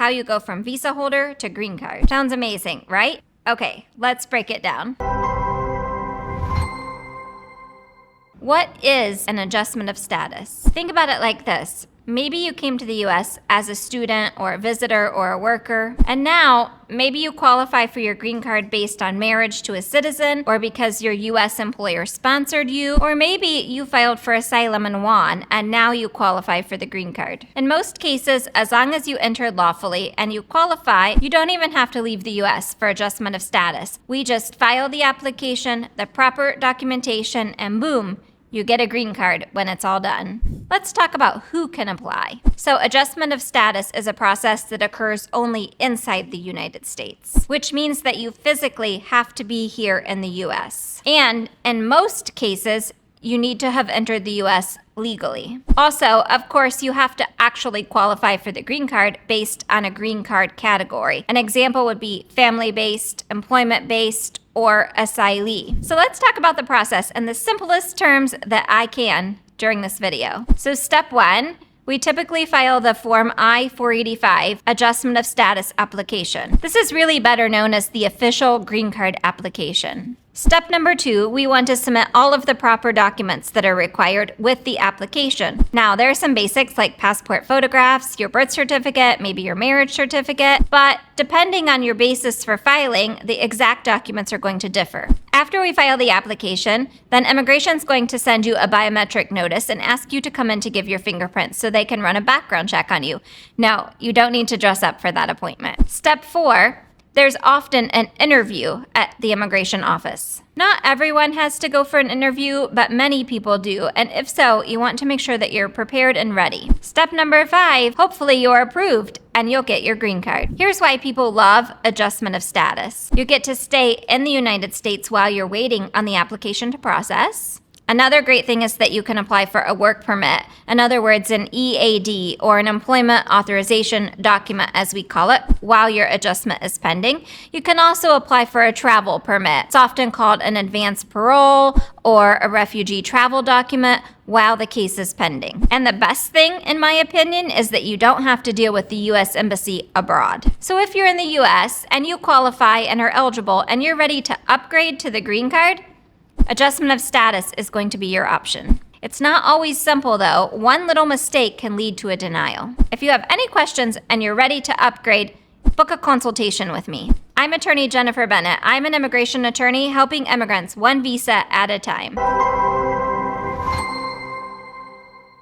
how you go from visa holder to green card. Sounds amazing, right? Okay, let's break it down. What is an adjustment of status? Think about it like this. Maybe you came to the US as a student or a visitor or a worker, and now maybe you qualify for your green card based on marriage to a citizen or because your US employer sponsored you, or maybe you filed for asylum and won, and now you qualify for the green card. In most cases, as long as you entered lawfully and you qualify, you don't even have to leave the US for adjustment of status. We just file the application, the proper documentation, and boom, you get a green card when it's all done. Let's talk about who can apply. So adjustment of status is a process that occurs only inside the United States, which means that you physically have to be here in the US. And in most cases, you need to have entered the US legally. Also, of course, you have to actually qualify for the green card based on a green card category. An example would be family-based, employment-based, or asylee. So let's talk about the process in the simplest terms that I can during this video. So step 1, we typically file the Form I-485 Adjustment of Status application. This is really better known as the official green card application. Step number 2, we want to submit all of the proper documents that are required with the application. Now, there are some basics like passport photographs, your birth certificate, maybe your marriage certificate, but depending on your basis for filing, the exact documents are going to differ. After we file the application, then immigration's going to send you a biometric notice and ask you to come in to give your fingerprints so they can run a background check on you. No, you don't need to dress up for that appointment. Step 4, there's often an interview at the immigration office. Not everyone has to go for an interview, but many people do, and if so, you want to make sure that you're prepared and ready. Step number 5, hopefully you're approved and you'll get your green card. Here's why people love adjustment of status. You get to stay in the United States while you're waiting on the application to process. Another great thing is that you can apply for a work permit, in other words, an EAD, or an employment authorization document as we call it, while your adjustment is pending. You can also apply for a travel permit. It's often called an advance parole or a refugee travel document while the case is pending. And the best thing, in my opinion, is that you don't have to deal with the US Embassy abroad. So if you're in the US and you qualify and are eligible and you're ready to upgrade to the green card, adjustment of status is going to be your option. It's not always simple though. One little mistake can lead to a denial. If you have any questions and you're ready to upgrade, book a consultation with me. I'm attorney Jennifer Bennett. I'm an immigration attorney helping immigrants one visa at a time.